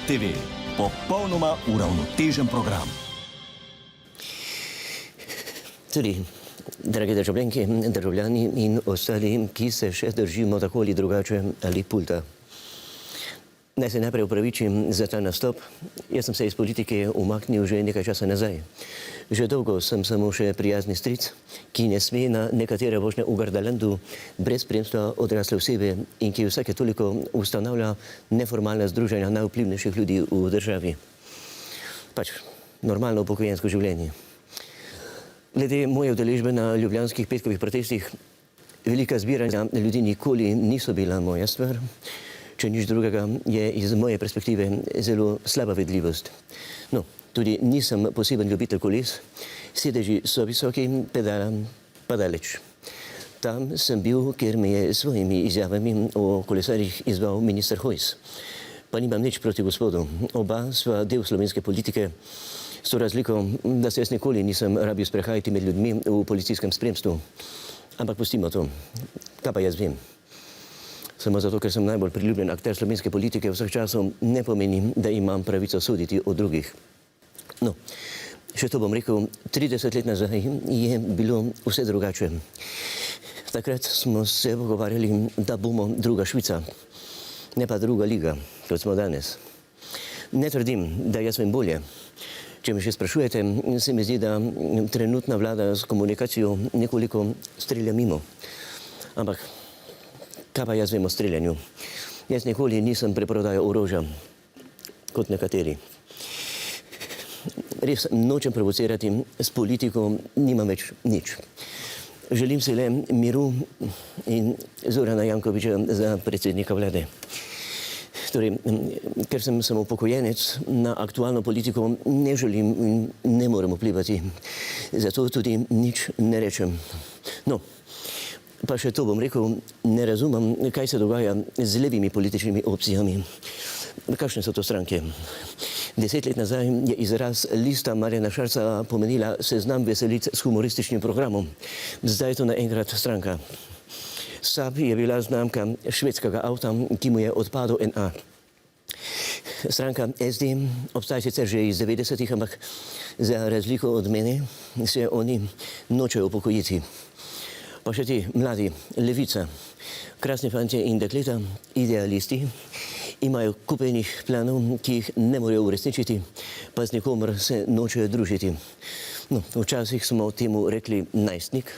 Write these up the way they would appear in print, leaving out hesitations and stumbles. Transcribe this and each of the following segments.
TV. Popolnoma uravnotežen program. Tudi, dragi državljanke, državljani in ostali, ki se še držimo tako ali drugače ali pulta. Naj se najprej upravičim za ta nastop. Jaz sem se iz politike umaknil že nekaj časa nazaj. Že dolgo sem samo še prijazni stric, ki ne sme na nekatere vožnje v Gardalandu brez spremstva odrasle osebe in ki vsake toliko ustanavlja neformalna združenja najvplivnejših ljudi v državi. Pač normalno upokojensko življenje. Glede moje udeležbe na ljubljanskih petkovih protestih, velika zbiranja ljudi nikoli niso bila moja stvar. Če nič drugega, je iz moje perspektive zelo slaba vedljivost. No, tudi nisem poseben ljubitelj koles, sedeži so visoki, pedala pa daleč. Tam sem bil, ker me je s svojimi izjavami o kolesarjih izval minister Hojs. Pa nimam nič proti gospodu. Oba sva del slovenske politike, s to razliko, da se jaz nikoli nisem rabil sprehajati med ljudmi v policijskem spremstvu. Ampak pustimo to. Kaj pa jaz vem? Samo zato, ker sem najbolj priljubljen akter slovenske politike vseh časov, ne pomeni, da imam pravico soditi o drugih. No, še to bom rekel, 30 let nazaj je bilo vse drugače. Takrat smo se pogovarjali, da bomo druga Švica, ne pa druga liga, kot smo danes. Ne trdim, da jaz vem bolje. Če me še sprašujete, se mi zdi, da trenutna vlada s komunikacijo nekoliko strelja mimo. Ampak kaj pa jaz vem o streljanju? Jaz nikoli nisem preprodajal orožja, kot nekateri. Res nočem provocirati, s politiko nimam več nič. Želim si le miru in Zorana Jankovića za predsednika vlade. Torej, ker sem samo upokojenec, na aktualno politiko ne želim in ne morem vplivati. Zato tudi nič ne rečem. No, pa še to bom rekel, ne razumem, kaj se dogaja z levimi političnimi opcijami. Kakšne so to stranke? 10 let nazaj je izraz Lista Marjana Šarca pomenila seznam veselic s humorističnim programom. Zdaj je to naenkrat stranka. SAB je bila znamka švedskega avta, ki mu je odpadel en A. Stranka SD obstaja sicer že iz 90-ih, ampak za razliko od mene se oni nočejo upokojiti. Pa še ti mladi, levica, krasni fantje in dekleta, idealisti, imajo kupenih planov, ki jih ne morejo uresničiti, pa z nikomer se nočejo družiti. No, včasih smo temu rekli najstnik,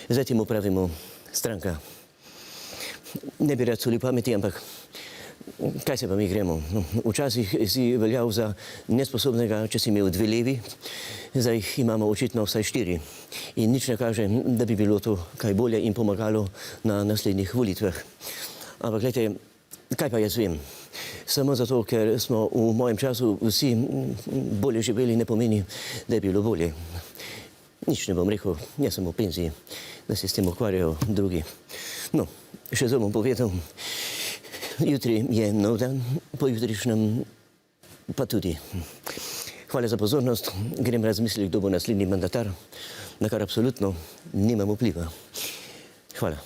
zdaj temu pravimo stranka. Ne bi rad soli pameti, ampak kaj se pa mi gremo? No, včasih si veljal za nesposobnega, če si imel 2 levi, zdaj jih imamo očitno vsaj 4. In nič ne kaže, da bi bilo to kaj bolje in pomagalo na naslednjih volitvah. Ampak gledajte, kaj pa jaz vem? Samo zato, ker smo v mojem času vsi bolje živeli, ne pomeni, da je bilo bolje. Nič ne bom rekel, jaz sem v penziji, da se s tem ukvarjajo drugi. No, še zdaj bom povedal, jutri je nov dan, pojutrišnjem pa tudi. Hvala za pozornost, grem razmisliti, kdo bo naslednji mandatar, na kar absolutno nimam vpliva. Hvala.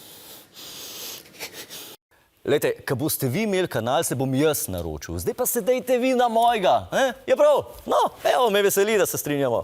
Lejte, ko boste vi imeli kanal, se bom jaz naročil. Zdaj pa se dejte vi na mojega. Je prav? No, evo, me veseli, da se strinjamo.